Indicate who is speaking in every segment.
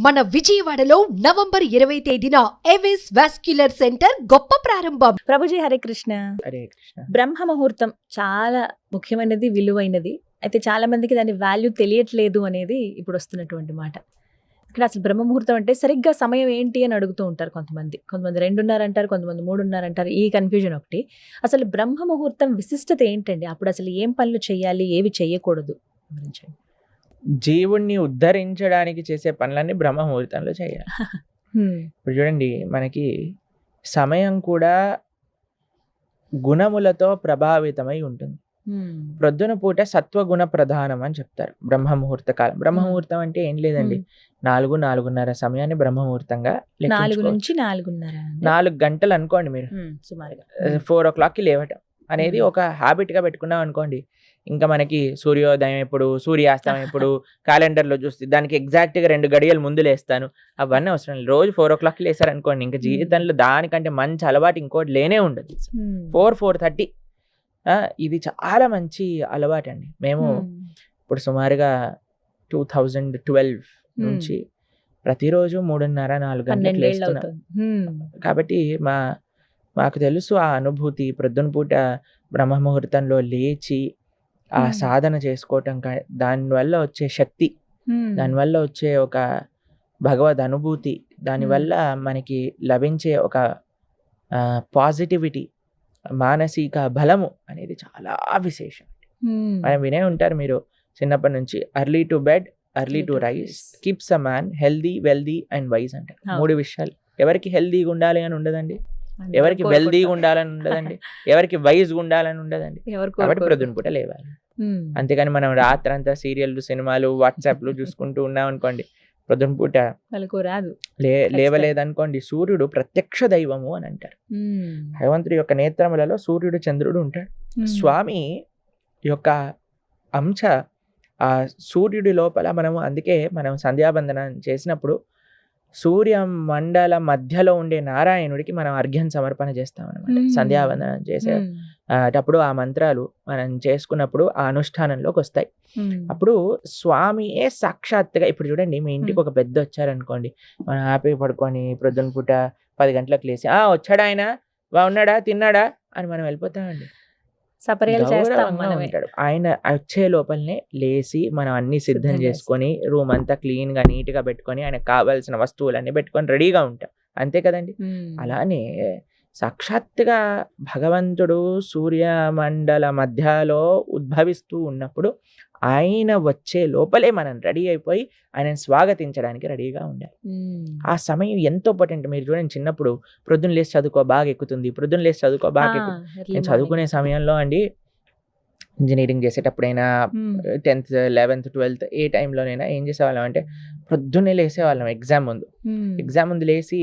Speaker 1: మన విజయవాడలో నవంబర్ 20 తేదీన ఏవిస్ వాస్క్యులర్ సెంటర్ గొప్ప ప్రారంభం.
Speaker 2: ప్రభుజీ హరే కృష్ణ.
Speaker 3: హరే కృష్ణ.
Speaker 2: బ్రహ్మ ముహూర్తం చాలా ముఖ్యమైనది, విలువైనది. అయితే చాలా మందికి దాని వాల్యూ తెలియట్లేదు అనేది ఇప్పుడు వస్తున్నటువంటి మాట. ఇక్కడ అసలు బ్రహ్మ ముహూర్తం అంటే సరిగ్గా సమయం ఏంటి అని అడుగుతూ ఉంటారు కొంతమంది. 2:30 అంటారు, కొంతమంది 3:30 అంటారు. ఈ కన్ఫ్యూజన్ ఒకటి. అసలు బ్రహ్మ ముహూర్తం విశిష్టత ఏంటండి? అప్పుడు అసలు ఏం పనులు చేయాలి, ఏవి చేయకూడదు వివరించండి.
Speaker 3: జీవుణ్ణి ఉద్ధరించడానికి చేసే పనులన్నీ బ్రహ్మ ముహూర్తంలో చేయాలి. ఇప్పుడు చూడండి, మనకి సమయం కూడా గుణములతో ప్రభావితమై ఉంటుంది. ప్రొద్దున పూట సత్వగుణ ప్రధానం అని చెప్తారు బ్రహ్మ ముహూర్త కాలం. బ్రహ్మ ముహూర్తం అంటే ఏం లేదండి, 4-4:30 సమయాన్ని బ్రహ్మ ముహూర్తంగా
Speaker 2: 4 నుంచి 4:30,
Speaker 3: 4 గంటలు అనుకోండి మీరు.
Speaker 2: సుమారుగా
Speaker 3: 4 o'clockకి లేవటం అనేది ఒక హ్యాబిట్గా పెట్టుకున్నాం అనుకోండి. ఇంకా మనకి సూర్యోదయం ఎప్పుడు, సూర్యాస్తమయం ఎప్పుడు క్యాలెండర్లో చూస్తే దానికి ఎగ్జాక్ట్గా 2 గడియలు ముందు లేస్తాను. అవన్నీ అవసరం లేదు. రోజు 4 o'clockకి లేసారనుకోండి, ఇంకా జీవితంలో దానికంటే మంచి అలవాటు ఇంకోటి లేనే ఉండదు. 4-4:30 ఇది చాలా మంచి అలవాటు అండి. మేము ఇప్పుడు సుమారుగా 2012 నుంచి ప్రతిరోజు 3:30-4 గంటలకు లేస్తున్నాం. కాబట్టి మాకు తెలుసు ఆ అనుభూతి. ప్రొద్దున పూట బ్రహ్మ ముహూర్తంలో లేచి ఆ సాధన చేసుకోవటం, దానివల్ల వచ్చే శక్తి, దానివల్ల వచ్చే ఒక భగవద్ అనుభూతి, దానివల్ల మనకి లభించే ఒక పాజిటివిటీ, మానసిక బలము అనేది చాలా విశేషం. మనం వినే ఉంటారు మీరు చిన్నప్పటి నుంచి, early to bed early to rice keeps a man healthy wealthy and wise అంటారు. 3 విషయాలు. ఎవరికి హెల్దీగా ఉండాలి అని ఉండదండి, ఎవరికి వెల్దీగా ఉండాలని ఉండదండి, ఎవరికి వైజ్గా ఉండాలని ఉండదండి. కాబట్టి ప్రొద్దున పూట లేవాలి. అంతేగాని మనం రాత్రంతా సీరియల్లు, సినిమాలు, వాట్సాప్లు చూసుకుంటూ ఉన్నాం అనుకోండి, ప్రొద్దున పూట లేవలేదనుకోండి, సూర్యుడు ప్రత్యక్ష దైవము అని అంటారు. భగవంతుడి యొక్క నేత్రములలో సూర్యుడు, చంద్రుడు ఉంటాడు. స్వామి యొక్క అంశ ఆ సూర్యుడి లోపల అందుకే మనం సంధ్యాబంధనం చేసినప్పుడు సూర్య మండల మధ్యలో ఉండే నారాయణుడికి మనం అర్ఘ్యం సమర్పణ చేస్తాం అనమాట. సంధ్యావందనం చేసేటప్పుడు ఆ మంత్రాలు మనం చేసుకున్నప్పుడు ఆ అనుష్ఠానంలోకి వస్తాయి. అప్పుడు స్వామియే సాక్షాత్తుగా, ఇప్పుడు చూడండి, మీ ఇంటికి ఒక పెద్ద వచ్చారనుకోండి, మనం హ్యాపీ పడుకొని ప్రొద్దున పూట 10 గంటలకు లేసి వచ్చాడా ఆయన, బాగున్నాడా, తిన్నాడా అని మనం వెళ్ళిపోతామండి. ఉంటాడు ఆయన. వచ్చే లోపలనే లేచి మనం అన్ని సిద్ధం చేసుకొని రూమ్ అంతా క్లీన్ గా నీట్ గా పెట్టుకొని ఆయనకు కావాల్సిన వస్తువులన్నీ పెట్టుకొని రెడీగా ఉంటాం. అంతే కదండి. అలానే సాక్షాత్తుగా భగవంతుడు సూర్యమండల మధ్యలో ఉద్భవిస్తూ ఉన్నప్పుడు ఆయన వచ్చే లోపలే మనం రెడీ అయిపోయి ఆయనను స్వాగతించడానికి రెడీగా ఉండాలి. ఆ సమయం ఎంతో ఇంపార్టెంట్. మీరు చూడండి, చిన్నప్పుడు ప్రొద్దున లేచి చదువుకో బాగా ఎక్కుతుంది, ప్రొద్దున లేచి చదువుకో బాగా ఎక్కుతుంది. నేను చదువుకునే సమయంలో అండి, ఇంజనీరింగ్ చేసేటప్పుడైనా 10th 11th 12th ఏ టైంలోనైనా ఏం చేసేవాళ్ళం అంటే ప్రొద్దున్నే లేసేవాళ్ళం. ఎగ్జామ్ ముందు లేచి,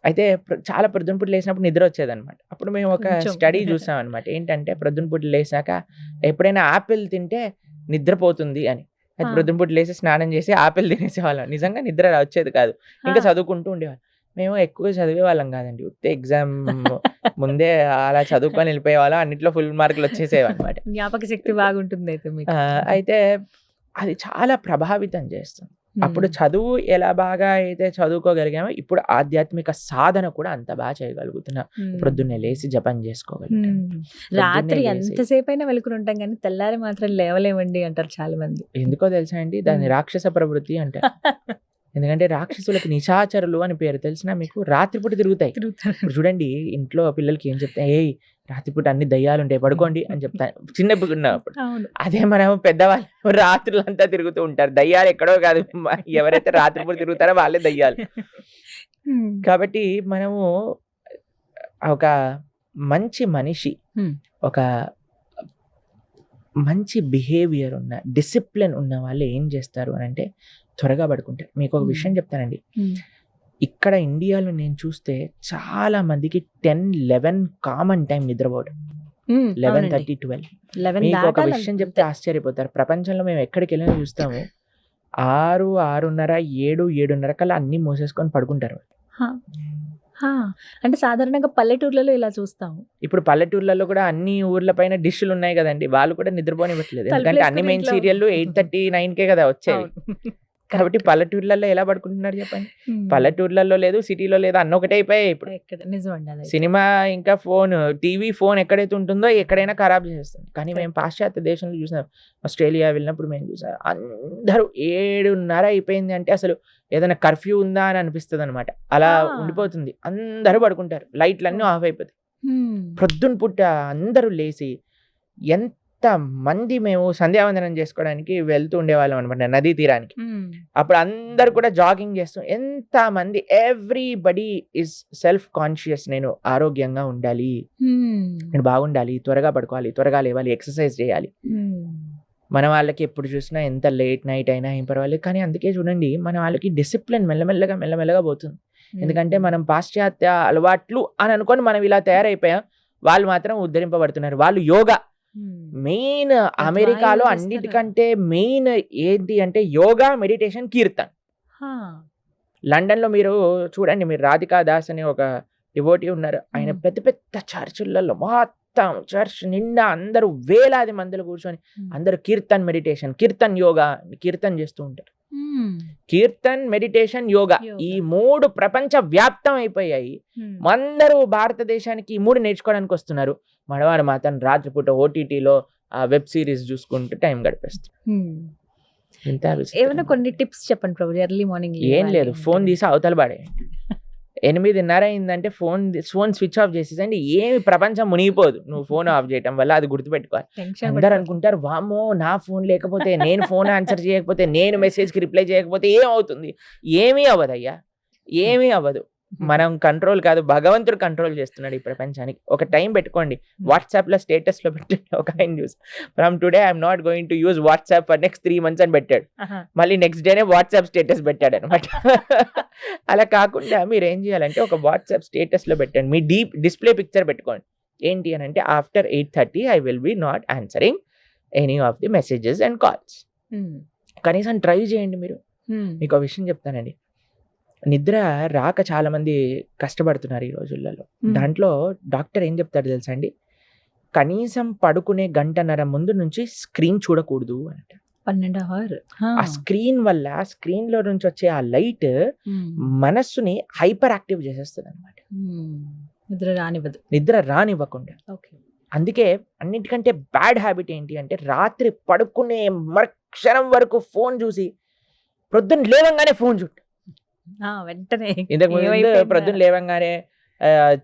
Speaker 3: అయితే చాలా ప్రొద్దున పూట లేసినప్పుడు నిద్ర వచ్చేదన్నమాట. అప్పుడు మేము ఒక స్టడీ చూసాం అనమాట. ఏంటంటే ప్రొద్దున పూట లేసాక ఎప్పుడైనా ఆపిల్ తింటే నిద్రపోతుంది అని. అయితే ప్రొద్దున పూట లేసి స్నానం చేసి ఆపిల్ తినేసేవాళ్ళం. నిజంగా నిద్ర వచ్చేది కాదు, ఇంకా చదువుకుంటూ ఉండేవాళ్ళం. మేము ఎక్కువ చదివే వాళ్ళం కాదండి, ఉత్తే ఎగ్జామ్ ముందే అలా చదువుకొని వెళ్ళిపోయేవాళ్ళం. అన్నిట్లో ఫుల్ మార్కులు వచ్చేసేవి అనమాట.
Speaker 2: జ్ఞాపక శక్తి బాగుంటుంది.
Speaker 3: అయితే అది చాలా ప్రభావితం చేస్తుంది. అప్పుడు చదువు ఎలా బాగా అయితే చదువుకోగలిగామో, ఇప్పుడు ఆధ్యాత్మిక సాధన కూడా అంత బాగా చేయగలుగుతున్నాం. ప్రొద్దున్నే లేసి జపం చేసుకోగలుగుతాం.
Speaker 2: రాత్రి ఎంతసేపు అయినా వెలుకుని ఉంటాం కానీ తెల్లారి మాత్రం లేవలేమండి అంటారు చాలా మంది.
Speaker 3: ఎందుకో తెలుసా అండి, దాన్ని రాక్షస ప్రవృత్తి అంటారు. ఎందుకంటే రాక్షసులకు నిశాచరులు అని పేరు. తెలిసినా మీకు? రాత్రిపూట తిరుగుతాయి. ఇప్పుడు చూడండి, ఇంట్లో పిల్లలకి ఏం చెప్తాయి, రాత్రిపూట అన్ని దయ్యాలు ఉంటాయి, పడుకోండి అని చెప్తాను చిన్నప్పుడు ఉన్నప్పుడు. అదే మనం పెద్దవాళ్ళు రాత్రులంతా తిరుగుతూ ఉంటారు. దయ్యాలు ఎక్కడో కాదు, ఎవరైతే రాత్రిపూట తిరుగుతారో వాళ్ళే దయ్యాలు. కాబట్టి మనము ఒక మంచి మనిషి, ఒక మంచి బిహేవియర్ ఉన్న, డిసిప్లిన్ ఉన్న వాళ్ళు ఏం చేస్తారు అని అంటే త్వరగా పడుకుంటారు. మీకు ఒక విషయం చెప్తానండి, ఇక్కడ ఇండియాలో నేను చూస్తే చాలా మందికి 10-11 కామన్ టైం నిద్రపోవడం. 11:30 12. మీకు ఒక విషయం చెప్తే ఆశ్చర్యపోతారు. ప్రపంచంలో మేము ఎక్కడికి వెళ్ళినా చూస్తాము 6, 6:30, 7, 7:30 కల్లా అన్ని మూసేసుకొని పడుకుంటారు.
Speaker 2: అంటే సాధారణంగా పల్లెటూర్లలో ఇలా చూస్తాము.
Speaker 3: ఇప్పుడు పల్లెటూర్లలో కూడా అన్ని ఊర్ల పైన డిష్లు ఉన్నాయి కదండి, వాళ్ళు కూడా నిద్రపోనివ్వట్లేదు. ఎందుకంటే అన్ని మెయిన్ సీరియల్లు 8:30, 9కే కదా వచ్చేవి. కాబట్టి పల్లెటూర్లలో ఎలా పడుకుంటున్నారు చెప్పండి? పల్లెటూర్లలో లేదు, సిటీలో లేదు, అన్న ఒకటే అయిపోయాయి ఇప్పుడు.
Speaker 2: ఎక్కడ నిజం అండి అది.
Speaker 3: సినిమా ఇంకా ఫోన్, టీవీ, ఫోన్ ఎక్కడైతే ఉంటుందో ఎక్కడైనా ఖరాబ్ చేస్తుంది. కానీ మేము పాశ్చాత్య దేశంలో చూసాం, ఆస్ట్రేలియా వెళ్ళినప్పుడు మేము చూసాం, అందరూ 7:30 అయిపోయింది అంటే అసలు ఏదైనా కర్ఫ్యూ ఉందా అని అనిపిస్తుంది అనమాట. అలా ఉండిపోతుంది, అందరూ పడుకుంటారు, లైట్లన్నీ ఆఫ్ అయిపోతాయి. ప్రొద్దున పుట్ట అందరూ లేచి ఎంత మంది మేము సంధ్యావందనం చేసుకోవడానికి వెళ్తూ ఉండేవాళ్ళం అనమాట నదీ తీరానికి. అప్పుడు అందరు కూడా జాగింగ్ చేస్తూ, ఎంత మంది, ఎవ్రీబడి ఈజ్ సెల్ఫ్ కాన్షియస్, నేను ఆరోగ్యంగా ఉండాలి, నేను బాగుండాలి, త్వరగా పడుకోవాలి, త్వరగా లేవాలి, ఎక్సర్సైజ్ చేయాలి. మన వాళ్ళకి ఎప్పుడు చూసినా ఎంత లేట్ నైట్ అయినా ఏం పర్వాలేదు, కానీ అందుకే చూడండి మన వాళ్ళకి డిసిప్లిన్ మెల్లమెల్లగా పోతుంది. ఎందుకంటే మనం పాశ్చాత్య అలవాట్లు అని అనుకొని మనం ఇలా తయారైపోయాం, వాళ్ళు మాత్రం ఉద్ధరింపబడుతున్నారు. వాళ్ళు యోగా మెయిన్, అమెరికాలో అన్నిటికంటే మెయిన్ ఏంటి అంటే యోగా, మెడిటేషన్, కీర్తన్. లండన్ లో మీరు చూడండి, మీరు రాధికా దాస్ అనే ఒక డివోటీ ఉన్నారు, ఆయన పెద్ద పెద్ద చర్చిలలో మొత్తం చర్చ్ నిండా అందరూ వేలాది మందులు కూర్చొని అందరూ కీర్తన్ మెడిటేషన్, కీర్తన్ యోగా, కీర్తన్ చేస్తూ ఉంటారు. కీర్తన్, మెడిటేషన్, యోగా ఈ 3 ప్రపంచ వ్యాప్తం అయిపోయాయి. అందరూ భారతదేశానికి ఈ 3 నేర్చుకోవడానికి వస్తున్నారు. మనవారు మాత్రం రాత్రిపూట ఓటీటీలో ఆ వెబ్ సిరీస్ చూసుకుంటూ టైం గడిపేస్తారు.
Speaker 2: ఏమైనా కొన్ని టిప్స్ చెప్పండి ప్రభు. ఎర్లీ మార్నింగ్
Speaker 3: ఏం లేదు, ఫోన్ తీసి అవతల పడేయండి. 8:30 అయిందంటే ఫోన్ స్విచ్ ఆఫ్ చేసేసండి. ఏమి ప్రపంచం మునిగిపోదు నువ్వు ఫోన్ ఆఫ్ చేయటం వల్ల, అది గుర్తుపెట్టుకోవాలి. అందరు అనుకుంటారు, వామ్మో నా ఫోన్ లేకపోతే, నేను ఫోన్ ఆన్సర్ చేయకపోతే, నేను మెసేజ్కి రిప్లై చేయకపోతే ఏమవుతుంది? ఏమీ అవ్వదయ్యా, ఏమీ అవ్వదు. మనం కంట్రోల్ కాదు, భగవంతుడు కంట్రోల్ చేస్తున్నాడు ఈ ప్రపంచానికి. ఒక టైం పెట్టుకోండి, వాట్సాప్ లో స్టేటస్ లో పెట్టండి. ఒక ఆయన చూసి, from today I'm not going to use WhatsApp for next 3 months అని పెట్టాడు. మళ్ళీ నెక్స్ట్ డేనే వాట్సాప్ స్టేటస్ పెట్టాడు అనమాట. అలా కాకుండా మీరు ఏం చేయాలంటే ఒక వాట్సాప్ స్టేటస్ లో పెట్టండి, మీ డిస్ప్లే పిక్చర్ పెట్టుకోండి. ఏంటి అని అంటే, after 8:30 I will be not answering any of the messages and calls. కనీసం ట్రై చేయండి మీరు. మీకు ఒక విషయం చెప్తానండి, నిద్ర రాక చాలా మంది కష్టపడుతున్నారు ఈ రోజులలో. దాంట్లో డాక్టర్ ఏం చెప్తాడు తెలుసా అండి, కనీసం పడుకునే 1.5 గంట ముందు నుంచి స్క్రీన్ చూడకూడదు అంట.
Speaker 2: 12 hours.
Speaker 3: ఆ స్క్రీన్ వల్ల, స్క్రీన్ లో నుంచి వచ్చే ఆ లైట్ మనస్సుని హైపర్ యాక్టివ్ చేసేస్తుంది అనమాట, నిద్ర రానివ్వకుండా. అందుకే అన్నిటికంటే బ్యాడ్ హ్యాబిట్ ఏంటి అంటే, రాత్రి పడుకునే మరుక్షణం వరకు ఫోన్ చూసి ప్రొద్దున లేవంగానే ఫోన్ చుట్టు.
Speaker 2: వెంటనే
Speaker 3: ఇంతకు ముందు ప్రొద్దున లేవంగానే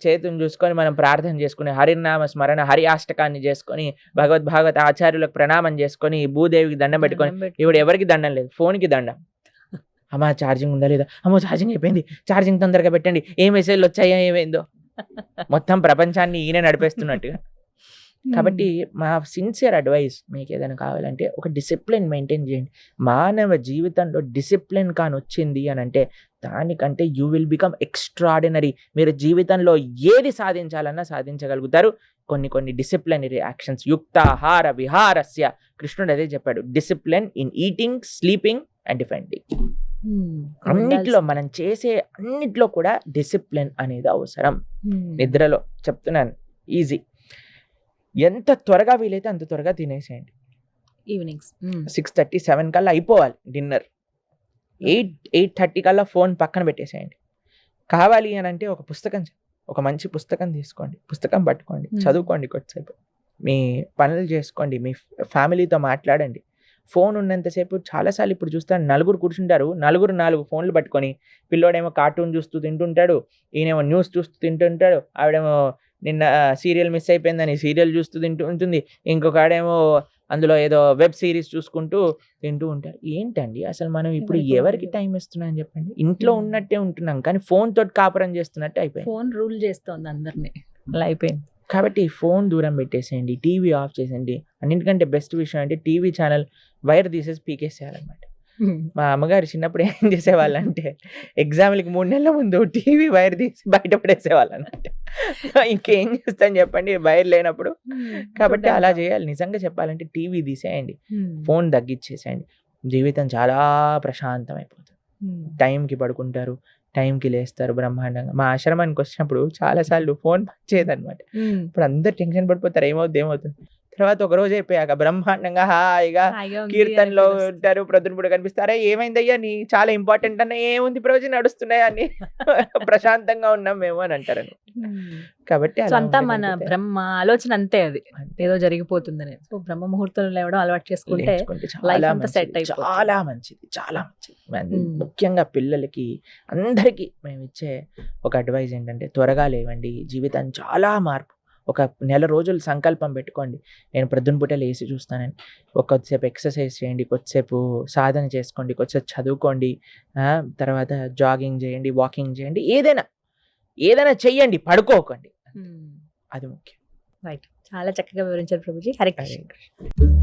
Speaker 3: చేతుని చూసుకొని మనం ప్రార్థన చేసుకుని, హరినామ స్మరణ, హరి అష్టకాన్ని చేసుకొని, భాగవత ఆచార్యులకు ప్రణామం చేసుకొని, భూదేవికి దండం పెట్టుకొని, ఇప్పుడు ఎవరికి దండం లేదు, ఫోన్కి దండం. అమ్మా ఛార్జింగ్ ఉందా లేదా, అమ్మో ఛార్జింగ్ అయిపోయింది, ఛార్జింగ్ తొందరగా పెట్టండి, ఏ మెసేజ్లు వచ్చాయో ఏమైందో. మొత్తం ప్రపంచాన్ని ఈయన నడిపేస్తున్నట్టుగా. కాబట్టి మా సిన్సియర్ అడ్వైస్, మీకు ఏదైనా కావాలంటే ఒక డిసిప్లిన్ మెయింటైన్ చేయండి. మానవ జీవితంలో డిసిప్లిన్ కాని వచ్చింది అని అంటే, దానికంటే యూ విల్ బికమ్ ఎక్స్ట్రాడినరీ. మీరు జీవితంలో ఏది సాధించాలన్నా సాధించగలుగుతారు. కొన్ని డిసిప్లినరీ యాక్షన్స్, యుక్తాహార విహారస్య, కృష్ణుడు అదే చెప్పాడు, discipline in eating, sleeping and defending. అన్నిట్లో మనం చేసే అన్నిట్లో కూడా డిసిప్లిన్ అనేది అవసరం. నిద్రలో చెప్తున్నాను, ఈజీ. ఎంత త్వరగా వీలైతే అంత త్వరగా తినేసేయండి.
Speaker 2: ఈవినింగ్స్
Speaker 3: 6:30, 7 కల్లా అయిపోవాలి డిన్నర్. 8:30 కల్లా ఫోన్ పక్కన పెట్టేసేయండి. కావాలి అని అంటే ఒక మంచి పుస్తకం తీసుకోండి, పుస్తకం పట్టుకోండి, చదువుకోండి కొద్దిసేపు, మీ పనులు చేసుకోండి, మీ ఫ్యామిలీతో మాట్లాడండి. ఫోన్ ఉన్నంతసేపు చాలాసార్లు ఇప్పుడు చూస్తాను, 4 కూర్చుంటారు, 4 ఫోన్లు పట్టుకొని, పిల్లోడేమో కార్టూన్ చూస్తూ తింటుంటాడు, ఈయనేమో న్యూస్ చూస్తూ తింటుంటాడు, ఆవిడేమో నిన్న సీరియల్ మిస్ అయిపోయిందని సీరియల్ చూస్తూ తింటూ ఉంటుంది, ఇంకొక ఆడేమో అందులో ఏదో వెబ్ సిరీస్ చూసుకుంటూ తింటూ ఉంటారు. ఏంటండి అసలు మనం ఇప్పుడు ఎవరికి టైం ఇస్తున్నాం చెప్పండి? ఇంట్లో ఉన్నట్టే ఉంటున్నాం, కానీ ఫోన్ తోటి కాపురం చేస్తున్నట్టు అయిపోయింది.
Speaker 2: ఫోన్ రూల్ చేస్తోంది అందరినీ, అలా అయిపోయింది.
Speaker 3: కాబట్టి ఫోన్ దూరం పెట్టేసేయండి, టీవీ ఆఫ్ చేసేయండి. అన్నింటికంటే బెస్ట్ విషయం అంటే టీవీ ఛానల్ వైర్ తీసేసి పీకేసేయాలన్నమాట. మా అమ్మగారు చిన్నప్పుడు ఏం చేసేవాళ్ళు అంటే, ఎగ్జామ్లకి 3 నెలల ముందు టీవీ వైర్ తీసి బయట పడేసేవాళ్ళు అన్నమాట. ఇంకేం చేస్తాను చెప్పండి వైర్ లేనప్పుడు. కాబట్టి అలా చేయాలి. నిజంగా చెప్పాలంటే టీవీ తీసేయండి, ఫోన్ తగ్గించేసేయండి, జీవితం చాలా ప్రశాంతం అయిపోతుంది. టైంకి పడుకుంటారు, టైంకి లేస్తారు బ్రహ్మాండంగా. మా ఆశ్రమానికి వచ్చినప్పుడు చాలాసార్లు ఫోన్ పనిచేయదన్నమాట. ఇప్పుడు అందరు టెన్షన్ పడిపోతారు, ఏమవుతుంది తర్వాత ఒక రోజు అయిపోయాక బ్రహ్మాండంగా హాయిగా
Speaker 2: హాయిగా ఉంది
Speaker 3: కీర్తనలో
Speaker 2: అని తెలుస్తుంది.
Speaker 3: ఉంటారు, ప్రొద్దున పూట కనిపిస్తారా, ఏమైందయ్యా నీ చాలా ఇంపార్టెంట్ అన్న, ఏముంది రోజు నడుస్తున్నాయి అని ప్రశాంతంగా ఉన్నాం మేము అని అంటారు. కాబట్టి
Speaker 2: సో
Speaker 3: అలా
Speaker 2: అంతా మన
Speaker 3: ఉండగలిగితే
Speaker 2: బ్రహ్మ ఆలోచన అంతే, అది
Speaker 3: అంతే.
Speaker 2: ఏదో జరిగిపోతుందని. సో బ్రహ్మ ముహూర్తంలో లేవడం అలవాటు చేసుకుంటే
Speaker 3: నేర్చుకుంటే
Speaker 2: లైఫ్
Speaker 3: చాలా
Speaker 2: అంతా
Speaker 3: మంచిది,
Speaker 2: సెట్ అయిపోతుంది.
Speaker 3: చాలా మంచిది, చాలా మంచిది.
Speaker 2: మ్మ్.
Speaker 3: ముఖ్యంగా పిల్లలకి అందరికీ మేము ఇచ్చే ఒక అడ్వైజ్ ఏంటంటే త్వరగా లేవండి, జీవితాన్ని చాలా మార్పు. ఒక నెల రోజులు సంకల్పం పెట్టుకోండి, నేను ప్రొద్దున పూట లేచి చూస్తానని. కొద్దిసేపు ఎక్సర్సైజ్ చేయండి, కొద్దిసేపు సాధన చేసుకోండి, కొద్దిసేపు చదువుకోండి, తర్వాత జాగింగ్ చేయండి, వాకింగ్ చేయండి, ఏదైనా చెయ్యండి, పడుకోకండి. అది ముఖ్యం.
Speaker 2: రైట్, చాలా చక్కగా వివరించారు ప్రభుజీ. హరే కృష్ణ.
Speaker 3: హరే కృష్ణ.